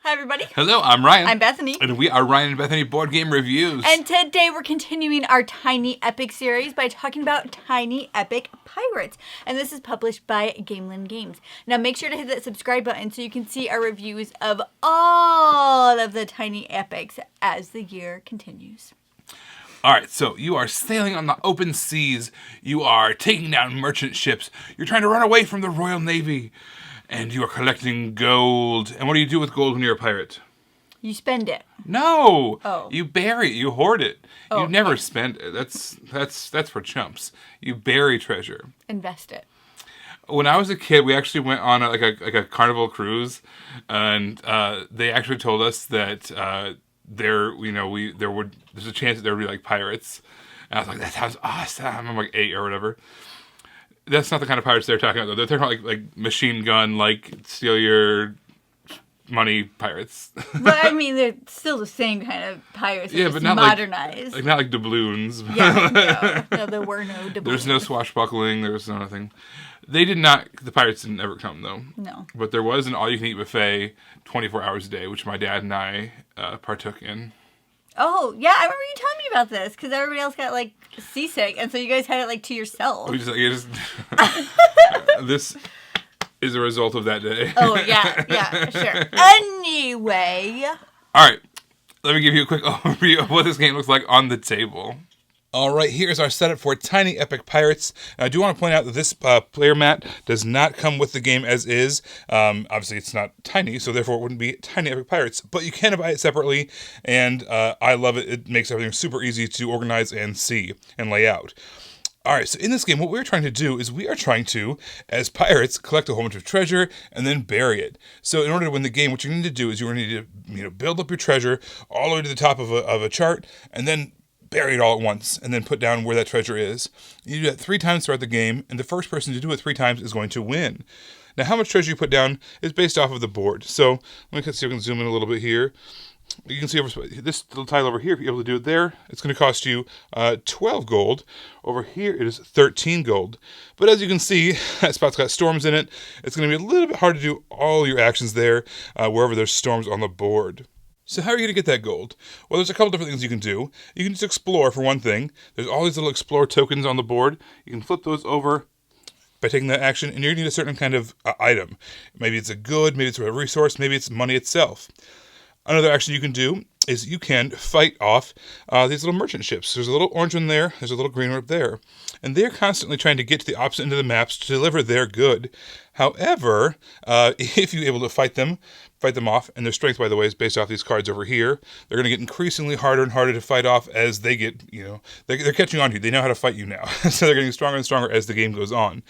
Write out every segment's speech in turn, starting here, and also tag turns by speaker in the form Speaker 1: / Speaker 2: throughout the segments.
Speaker 1: Hi, everybody.
Speaker 2: Hello, I'm Ryan.
Speaker 1: I'm Bethany.
Speaker 2: And we are Ryan and Bethany Board Game Reviews.
Speaker 1: And today we're continuing our Tiny Epic series by talking about Tiny Epic Pirates. And this is published by Gamelyn Games. Now make sure to hit that subscribe button so you can see our reviews of all of the Tiny Epics as the year continues.
Speaker 2: Alright, so you are sailing on the open seas. You are taking down merchant ships. You're trying to run away from the Royal Navy. And you are collecting gold. And what do you do with gold when you're a pirate?
Speaker 1: You spend it.
Speaker 2: No!
Speaker 1: Oh.
Speaker 2: You bury it. You hoard it.
Speaker 1: Oh,
Speaker 2: you never
Speaker 1: yeah.
Speaker 2: spend it. That's for chumps. You bury treasure.
Speaker 1: Invest it.
Speaker 2: When I was a kid, we actually went on a carnival cruise, and they actually told us that there's a chance that there would be like pirates. And I was like, that sounds awesome. I'm like 8 or whatever. That's not the kind of pirates they're talking about, though. They're talking about like machine gun, like steal your money pirates.
Speaker 1: But I mean, they're still the same kind of pirates.
Speaker 2: Yeah,
Speaker 1: just
Speaker 2: but not
Speaker 1: modernized.
Speaker 2: like not like doubloons.
Speaker 1: Yeah, no, there were no doubloons.
Speaker 2: There's no swashbuckling. There was nothing. They did not. The pirates didn't ever come though.
Speaker 1: No.
Speaker 2: But there was an all-you-can-eat buffet, 24 hours a day, which my dad and I partook in.
Speaker 1: Oh, yeah, I remember you telling me about this, because everybody else got, like, seasick, and so you guys had it, like, to yourself.
Speaker 2: This is a result of that day.
Speaker 1: Oh, yeah, sure. Anyway.
Speaker 2: All right, let me give you a quick overview of what this game looks like on the table. All right, here's our setup for Tiny Epic Pirates. Now, I do want to point out that this player mat does not come with the game as is. Obviously, it's not tiny, so therefore it wouldn't be Tiny Epic Pirates. But you can buy it separately, and I love it. It makes everything super easy to organize and see and lay out. All right, so in this game, what we're trying to do is we are trying to, as pirates, collect a whole bunch of treasure and then bury it. So in order to win the game, what you need to do is you need to build up your treasure all the way to the top of a chart, and then bury it all at once, and then put down where that treasure is. You do that 3 times throughout the game, and the first person to do it 3 times is going to win. Now, how much treasure you put down is based off of the board. So let me see if we can zoom in a little bit here. You can see over this little tile over here, if you're able to do it there, it's going to cost you 12 gold. Over here, it is 13 gold. But as you can see, that spot's got storms in it. It's going to be a little bit hard to do all your actions there wherever there's storms on the board. So how are you going to get that gold? Well, there's a couple different things you can do. You can just explore, for one thing. There's all these little explore tokens on the board. You can flip those over by taking that action, and you're going to need a certain kind of item. Maybe it's a good, maybe it's a resource, maybe it's money itself. Another action you can do is you can fight off these little merchant ships. There's a little orange one there, there's a little green one up there. And they're constantly trying to get to the opposite end of the maps to deliver their good. However, if you're able to fight them off, and their strength, by the way, is based off these cards over here, they're going to get increasingly harder and harder to fight off as they get, they're catching on to you. They know how to fight you now. So they're getting stronger and stronger as the game goes on.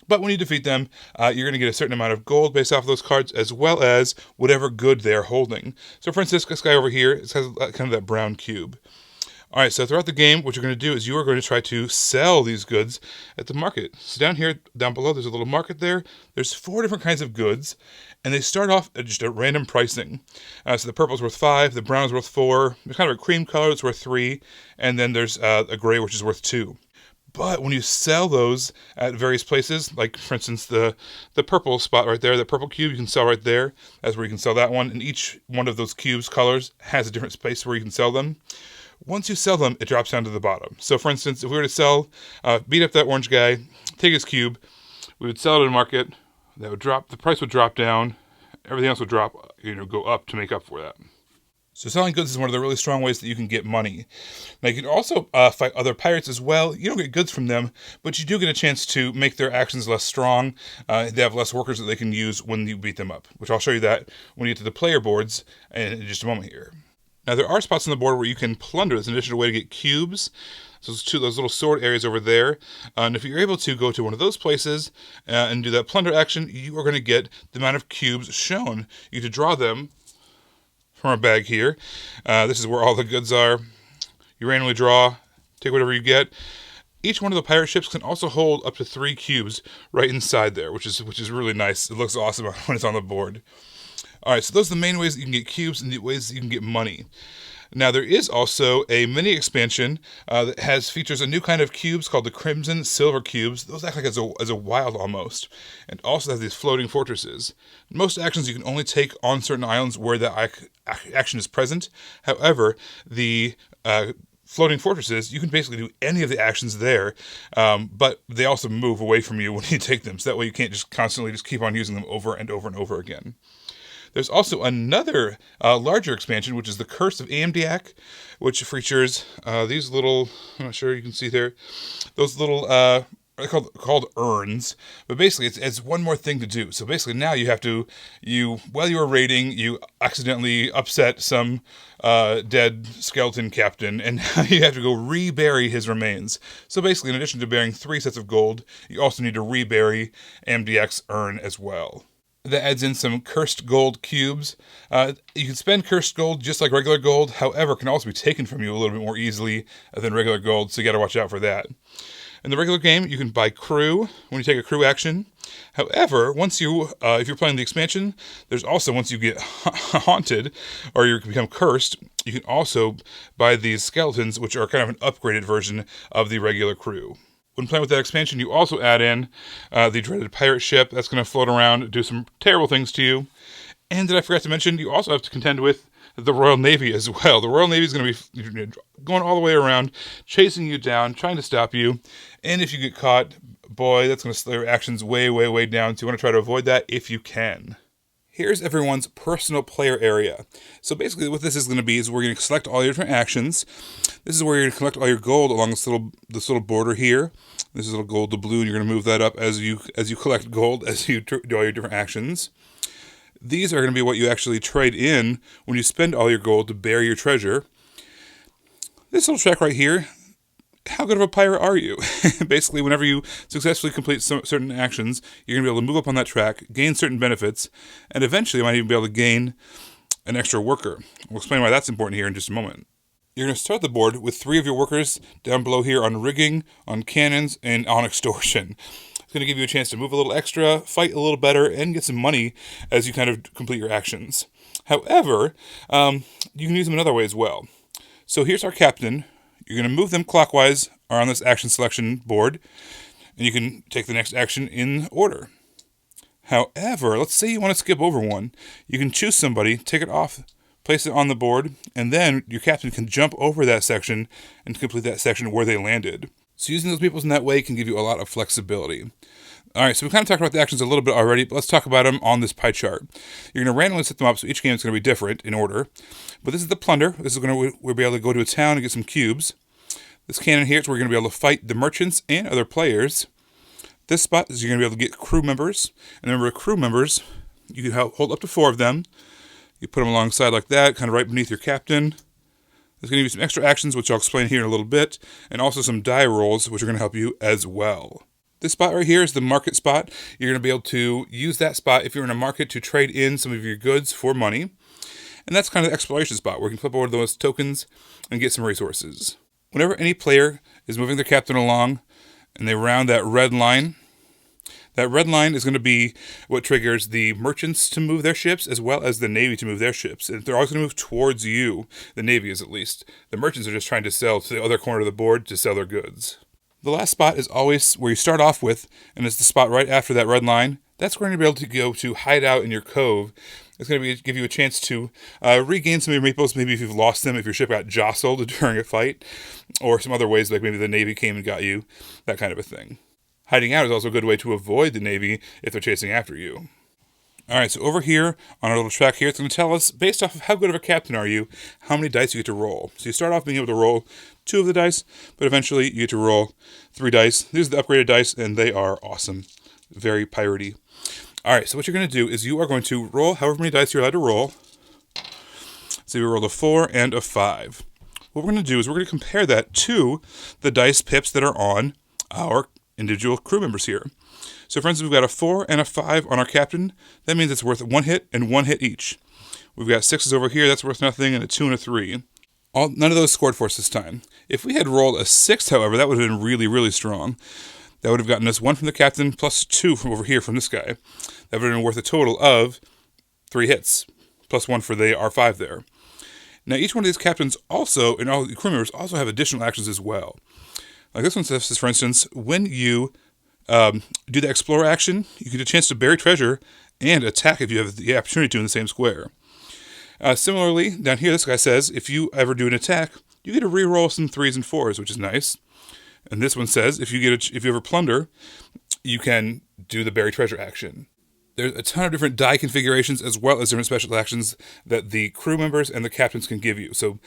Speaker 2: But when you defeat them, you're going to get a certain amount of gold based off of those cards, as well as whatever good they're holding. So for instance, this guy over here, it has kind of that brown cube. All right, so throughout the game, what you're going to do is you are going to try to sell these goods at the market. So down below, there's a little market there. There's 4 different kinds of goods, and they start off at just a random pricing. So the purple's worth 5, the brown's worth 4, there's kind of a cream color that's worth 3, and then there's a gray which is worth 2. But when you sell those at various places, like for instance the purple spot right there, the purple cube, you can sell right there. That's where you can sell that one. And each one of those cubes colors has a different space where you can sell them. Once you sell them, it drops down to the bottom. So for instance, if we were to sell, beat up that orange guy, take his cube, we would sell it at a market, that would drop, the price would drop down, everything else would drop, go up to make up for that. So selling goods is one of the really strong ways that you can get money. Now you can also fight other pirates as well. You don't get goods from them, but you do get a chance to make their actions less strong. They have less workers that they can use when you beat them up, which I'll show you that when you get to the player boards in just a moment here. Now there are spots on the board where you can plunder. There's an additional way to get cubes. So those little sword areas over there. And if you're able to go to one of those places and do that plunder action, you are going to get the amount of cubes shown. You get to draw them from our bag here. This is where all the goods are. You randomly draw, take whatever you get. Each one of the pirate ships can also hold up to 3 cubes right inside there, which is really nice. It looks awesome when it's on the board. All right, so those are the main ways that you can get cubes and the ways that you can get money. Now, there is also a mini expansion that features a new kind of cubes called the Crimson Silver Cubes. Those act like as a wild almost, and also have these floating fortresses. Most actions you can only take on certain islands where that action is present. However, the floating fortresses, you can basically do any of the actions there, but they also move away from you when you take them, so that way you can't just constantly just keep on using them over and over and over again. There's also another larger expansion, which is the Curse of Amdiak, which features these little, I'm not sure you can see there, those little, they're called urns, but basically it's one more thing to do. So basically now you have to, while you were raiding, you accidentally upset some dead skeleton captain, and now you have to go rebury his remains. So basically, in addition to burying 3 sets of gold, you also need to rebury Amdiak's urn as well. That adds in some cursed gold cubes. You can spend cursed gold just like regular gold, however, can also be taken from you a little bit more easily than regular gold, so you gotta watch out for that. In the regular game, you can buy crew when you take a crew action. However, once if you're playing the expansion, there's also, once you get haunted, or you become cursed, you can also buy these skeletons, which are kind of an upgraded version of the regular crew. When playing with that expansion, you also add in the dreaded pirate ship that's going to float around, do some terrible things to you. And did I forget to mention, you also have to contend with the Royal Navy as well. The Royal Navy is going to be going all the way around, chasing you down, trying to stop you. And if you get caught, boy, that's going to slow your actions way, way, way down. So you want to try to avoid that if you can. Here's everyone's personal player area. So basically what this is going to be is we're going to select all your different actions. This is where you're going to collect all your gold along this little border here. This is a little gold to blue, and you're going to move that up as you collect gold, as you do all your different actions. These are going to be what you actually trade in when you spend all your gold to bury your treasure. This little track right here, how good of a pirate are you? Basically, whenever you successfully complete certain actions, you're going to be able to move up on that track, gain certain benefits, and eventually you might even be able to gain an extra worker. We'll explain why that's important here in just a moment. You're going to start the board with 3 of your workers down below here on rigging, on cannons, and on extortion. It's going to give you a chance to move a little extra, fight a little better, and get some money as you kind of complete your actions. However, you can use them another way as well. So here's our captain. You're going to move them clockwise on this action selection board, and you can take the next action in order. However, let's say you want to skip over one. You can choose somebody, take it off, place it on the board, and then your captain can jump over that section and complete that section where they landed. So using those peoples in that way can give you a lot of flexibility. Alright, so we kind of talked about the actions a little bit already, but let's talk about them on this pie chart. You're going to randomly set them up, so each game is going to be different in order. But this is the plunder. This is we'll be able to go to a town and get some cubes. This cannon here is where you're going to be able to fight the merchants and other players. This spot is you're going to be able to get crew members. And remember, crew members, you can hold up to 4 of them. You put them alongside like that, kind of right beneath your captain. There's going to be some extra actions, which I'll explain here in a little bit, and also some die rolls, which are going to help you as well. This spot right here is the market spot. You're going to be able to use that spot if you're in a market to trade in some of your goods for money. And that's kind of the exploration spot, where you can flip over those tokens and get some resources. Whenever any player is moving their captain along, and they round that red line is going to be what triggers the merchants to move their ships, as well as the Navy to move their ships. And they're always going to move towards you. The Navy is, at least. The merchants are just trying to sell to the other corner of the board to sell their goods. The last spot is always where you start off with, and it's the spot right after that red line. That's where you're going to be able to go to hide out in your cove. It's going to give you a chance to regain some of your meeples, maybe if you've lost them, if your ship got jostled during a fight, or some other ways, like maybe the Navy came and got you, that kind of a thing. Hiding out is also a good way to avoid the Navy if they're chasing after you. Alright, so over here, on our little track here, it's going to tell us, based off of how good of a captain are you, how many dice you get to roll. So you start off being able to roll 2 of the dice, but eventually you get to roll 3 dice. These are the upgraded dice, and they are awesome. Very piratey. Alright, so what you're going to do is you are going to roll however many dice you're allowed to roll. So you roll a 4 and a 5. What we're going to do is we're going to compare that to the dice pips that are on our individual crew members here. So for instance, we've got a 4 and a 5 on our captain. That means it's worth 1 hit and 1 hit each. We've got 6s over here, that's worth nothing, and a 2 and a 3. None of those scored for us this time. If we had rolled a 6, however, that would have been really, really strong. That would have gotten us 1 from the captain plus 2 from over here from this guy. That would have been worth a total of 3 hits, plus 1 for the R5 there. Now, each one of these captains also, and all the crew members, also have additional actions as well. Like this one says, for instance, when you do the explore action, you get a chance to bury treasure and attack if you have the opportunity to in the same square. Similarly, down here, this guy says, if you ever do an attack, you get to reroll some 3s and 4s, which is nice. And this one says, if you ever plunder, you can do the bury treasure action. There's a ton of different die configurations as well as different special actions that the crew members and the captains can give you. So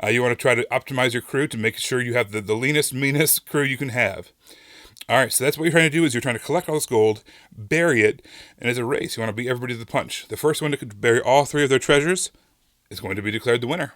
Speaker 2: you want to try to optimize your crew to make sure you have the leanest, meanest crew you can have. All right, so that's what you're trying to do is you're trying to collect all this gold, bury it, and as a race, you want to beat everybody to the punch. The first one to bury all 3 of their treasures is going to be declared the winner.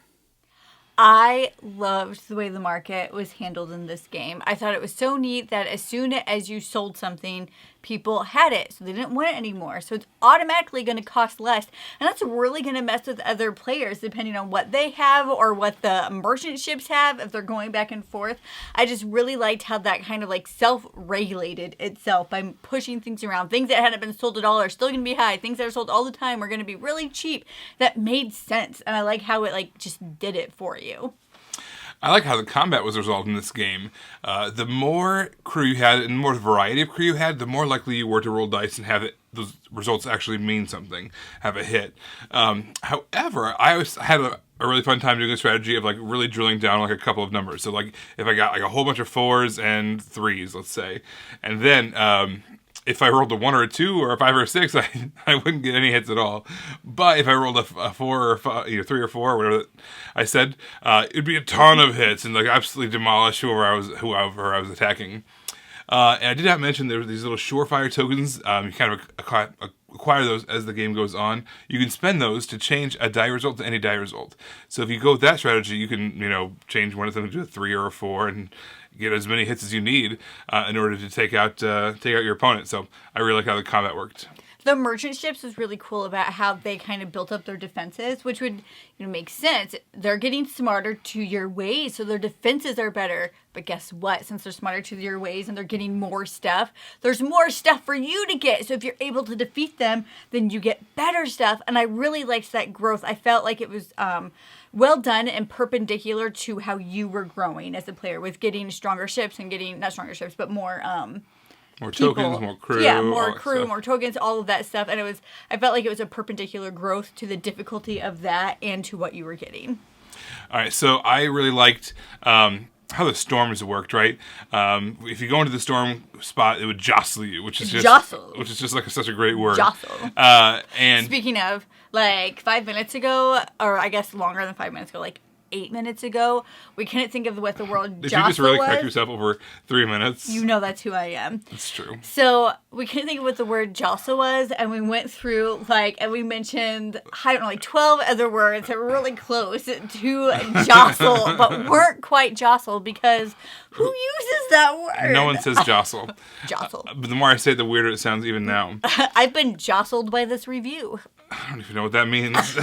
Speaker 1: I loved the way the market was handled in this game. I thought it was so neat that as soon as you sold something, people had it, so they didn't want it anymore. So it's automatically going to cost less, and that's really going to mess with other players depending on what they have or what the merchant ships have if they're going back and forth. I just really liked how that kind of like self-regulated itself by pushing things around. Things that hadn't been sold at all are still going to be high. Things that are sold all the time are going to be really cheap. That made sense, and I like how it like just did it for you.
Speaker 2: I like how the combat was resolved in this game. The more crew you had and the more variety of crew you had, the more likely you were to roll dice and have those results actually mean something, have a hit. However, I always had a really fun time doing a strategy of like really drilling down like a couple of numbers. So like if I got like a whole bunch of 4s and 3s, let's say, and then if I rolled a 1 or a 2 or a 5 or a 6, I wouldn't get any hits at all. But if I rolled a 4 or a 5, 3 or 4, whatever I said, it'd be a ton of hits and like absolutely demolish whoever I was attacking. And I did not mention there were these little surefire tokens. You kind of acquire those as the game goes on. You can spend those to change a die result to any die result. So if you go with that strategy, you can change one of them to a 3 or a 4 and get as many hits as you need in order to take out your opponent. So I really like how the combat worked.
Speaker 1: The merchant ships was really cool about how they kind of built up their defenses, which would make sense. They're getting smarter to your ways, so their defenses are better. But guess what? Since they're smarter to your ways and they're getting more stuff, there's more stuff for you to get. So if you're able to defeat them, then you get better stuff. And I really liked that growth. I felt like it was well done and perpendicular to how you were growing as a player with getting stronger ships and getting, not stronger ships, but more
Speaker 2: more
Speaker 1: people.
Speaker 2: Tokens, more crew.
Speaker 1: Yeah, more crew, more tokens, all of that stuff. And I felt like it was a perpendicular growth to the difficulty of that and to what you were getting.
Speaker 2: All right, so I really liked how the storms worked, right? If you go into the storm spot, it would jostle you, which is just like such a great word.
Speaker 1: Jostle.
Speaker 2: And
Speaker 1: speaking of, like 5 minutes ago, or I guess longer than 5 minutes ago, like 8 minutes ago, we couldn't think of what the word
Speaker 2: Did
Speaker 1: jostle
Speaker 2: you just really
Speaker 1: was.
Speaker 2: correct yourself over 3 minutes?
Speaker 1: You know that's who I am.
Speaker 2: That's true.
Speaker 1: So we couldn't think of what the word jostle was, and we went through, and we mentioned, I don't know, 12 other words that were really close to jostle, but weren't quite jostle, because who uses that word?
Speaker 2: No one says jostle.
Speaker 1: Jostle.
Speaker 2: But the more I say it, the weirder it sounds even now.
Speaker 1: I've been jostled by this review.
Speaker 2: I don't even know what that means.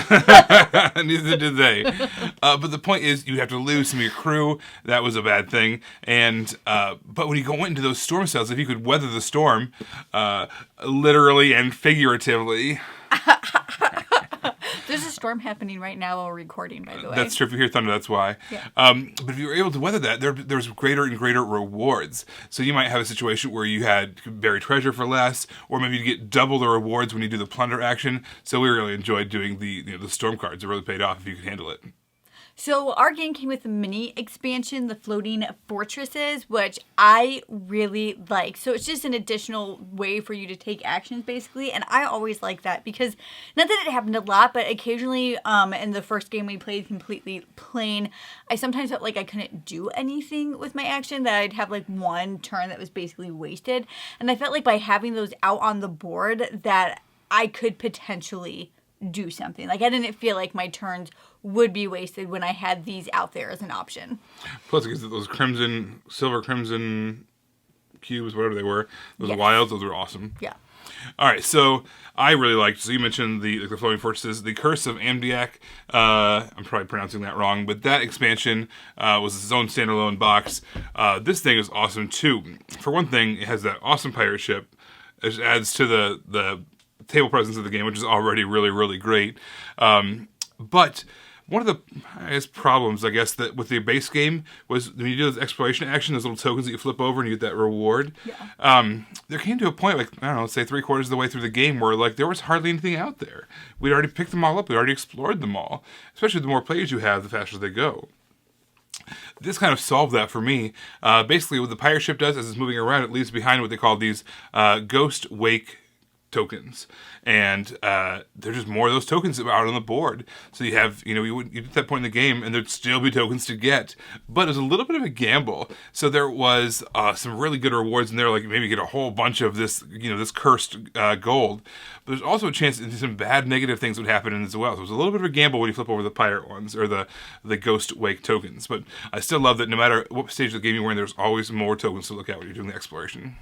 Speaker 2: Neither did they. But the point is, you have to lose some of your crew. That was a bad thing. And but when you go into those storm cells, if you could weather the storm, literally and figuratively.
Speaker 1: There's a storm happening right now while we're recording, by the way.
Speaker 2: That's true. If you hear thunder, that's why.
Speaker 1: Yeah.
Speaker 2: But if you were able to weather that, there's greater and greater rewards. So you might have a situation where you could bury treasure for less, or maybe you get double the rewards when you do the plunder action. So we really enjoyed doing the storm cards. It really paid off if you could handle it.
Speaker 1: So our game came with a mini expansion, the Floating Fortresses, which I really like. So it's just an additional way for you to take actions, basically. And I always like that because, not that it happened a lot, but occasionally in the first game we played completely plain, I sometimes felt like I couldn't do anything with my action, that I'd have like one turn that was basically wasted. And I felt like by having those out on the board that I could potentially do something. Like I didn't feel like my turns would be wasted when I had these out there as an option.
Speaker 2: Plus, it gives it those silver crimson cubes, whatever they were. Those
Speaker 1: yes.
Speaker 2: wilds, those were awesome.
Speaker 1: Yeah.
Speaker 2: All right, so I really liked. So you mentioned the Floating Fortresses, the Curse of Amdiak. I'm probably pronouncing that wrong, but that expansion was its own standalone box. This thing is awesome too. For one thing, it has that awesome pirate ship. It adds to the table presence of the game, which is already really, really great. But one of the problems, I guess, that with the base game was when you do those exploration action, those little tokens that you flip over and you get that reward.
Speaker 1: Yeah.
Speaker 2: There came to a point, like, I don't know, say 3/4 of the way through the game where, like, there was hardly anything out there. We'd already picked them all up. We'd already explored them all. Especially the more players you have, the faster they go. This kind of solved that for me. Basically, what the pirate ship does as it's moving around, it leaves behind what they call these ghost wake tokens, and there's just more of those tokens out on the board. So you have, you get to that point in the game, and there'd still be tokens to get, but it was a little bit of a gamble. So there was some really good rewards in there, like maybe get a whole bunch of this, this cursed gold. But there's also a chance that some bad negative things would happen as well. So it was a little bit of a gamble when you flip over the pirate ones or the ghost wake tokens. But I still love that no matter what stage of the game you're in, there's always more tokens to look at when you're doing the exploration.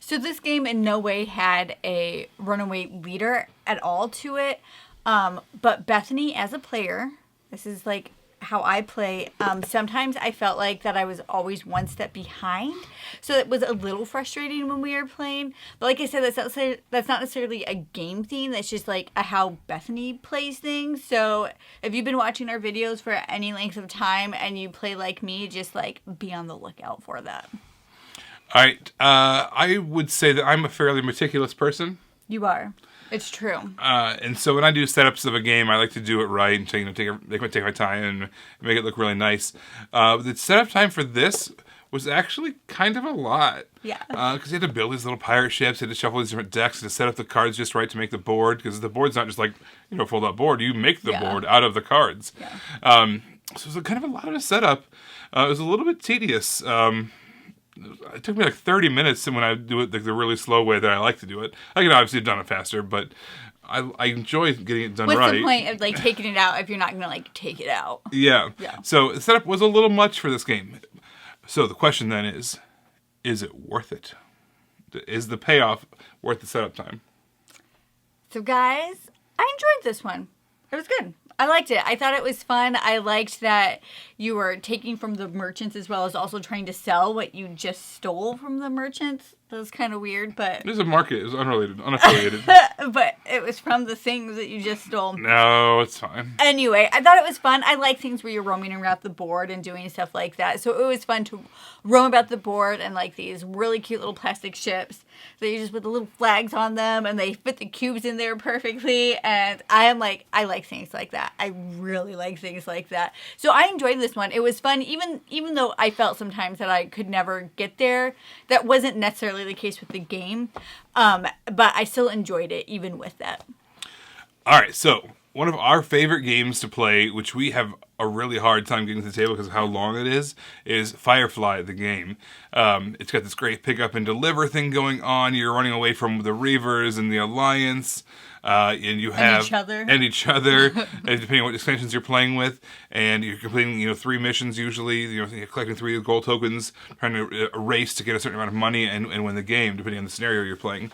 Speaker 1: So this game in no way had a runaway leader at all to it. But Bethany, as a player, this is like how I play. Sometimes I felt like that I was always one step behind. So it was a little frustrating when we were playing. But like I said, that's not necessarily a game theme. That's just like how Bethany plays things. So if you've been watching our videos for any length of time and you play like me, just like be on the lookout for that.
Speaker 2: All right. I would say that I'm a fairly meticulous person.
Speaker 1: You are. It's true.
Speaker 2: And so when I do setups of a game, I like to do it right and take my time and make it look really nice. The setup time for this was actually kind of a lot.
Speaker 1: Yeah.
Speaker 2: Because you had to build these little pirate ships, you had to shuffle these different decks to set up the cards just right to make the board. Because the board's not just like, fold out board. You make the board out of the cards.
Speaker 1: Yeah.
Speaker 2: So it was kind of a lot of a setup. It was a little bit tedious. It took me like 30 minutes when I do it like the really slow way that I like to do it. I could obviously have done it faster, but I enjoy getting it done right.
Speaker 1: What's the point of like taking it out if you're not going to like take it out?
Speaker 2: Yeah.
Speaker 1: Yeah.
Speaker 2: So the setup was a little much for this game. So the question then is it worth it? Is the payoff worth the setup time?
Speaker 1: So guys, I enjoyed this one. It was good. I liked it. I thought it was fun. I liked that you were taking from the merchants as well as also trying to sell what you just stole from the merchants. That was kind of weird, but...
Speaker 2: There's a market. It was unaffiliated.
Speaker 1: But it was from the things that you just stole.
Speaker 2: No, it's fine.
Speaker 1: Anyway, I thought it was fun. I like things where you're roaming around the board and doing stuff like that. So it was fun to roam about the board and like these really cute little plastic ships that you just with the little flags on them and they fit the cubes in there perfectly. And I like things like that. I really like things like that. So I enjoyed this one. It was fun, even though I felt sometimes that I could never get there. That wasn't necessarily the case with the game. But I still enjoyed it even with that.
Speaker 2: All right, so one of our favorite games to play, which we have a really hard time getting to the table because of how long it is Firefly, the game. It's got this great pick up and deliver thing going on. You're running away from the Reavers and the Alliance. And you have each other, depending on what extensions you're playing with, and you're completing 3 missions usually. You're collecting 3 gold tokens, trying to race to get a certain amount of money and win the game, depending on the scenario you're playing.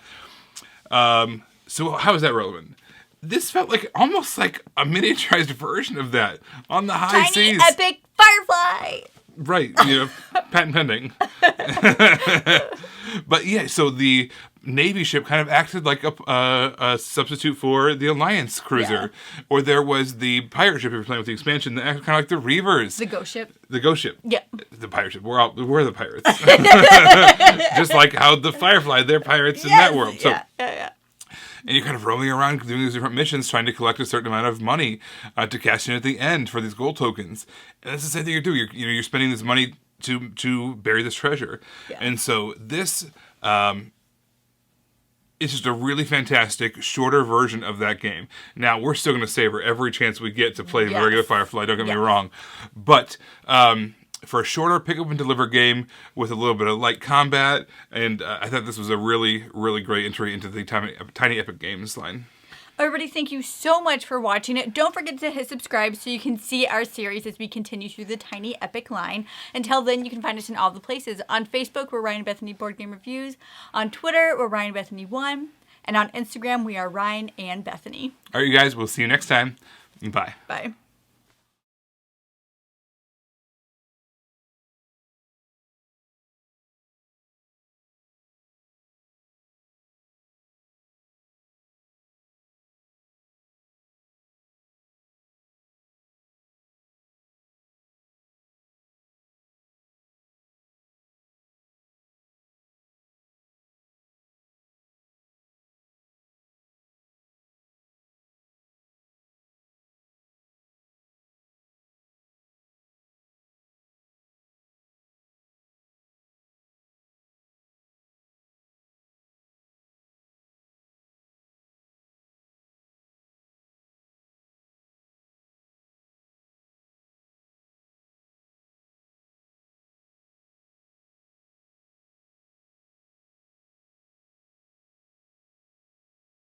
Speaker 2: So how is that relevant? This felt like almost like a miniaturized version of that on the high seas.
Speaker 1: Tiny epic Firefly.
Speaker 2: Right, patent pending. But yeah, so the Navy ship kind of acted like a substitute for the Alliance cruiser. Yeah. Or there was the pirate ship, if you're playing with the expansion, that acted kind of like the Reavers.
Speaker 1: The ghost ship.
Speaker 2: The ghost ship.
Speaker 1: Yeah.
Speaker 2: The pirate ship. We're the pirates. Just like how the Firefly, they're pirates in that world. So,
Speaker 1: yeah.
Speaker 2: And you're kind of roaming around doing these different missions, trying to collect a certain amount of money to cash in at the end for these gold tokens. And that's the same thing you do. You're spending this money to bury this treasure. Yeah. And so this is just a really fantastic, shorter version of that game. Now, we're still going to savor every chance we get to play the regular Firefly, don't get me wrong. But for a shorter pick-up and deliver game with a little bit of light combat, and I thought this was a really, really great entry into the Tiny Epic Games line.
Speaker 1: Everybody, thank you so much for watching it. Don't forget to hit subscribe so you can see our series as we continue through the Tiny Epic line. Until then, you can find us in all the places. On Facebook, we're Ryan and Bethany Board Game Reviews. On Twitter, we're Ryan and Bethany 1. And on Instagram, we are Ryan and Bethany.
Speaker 2: All right, you guys, we'll see you next time. Bye.
Speaker 1: Bye.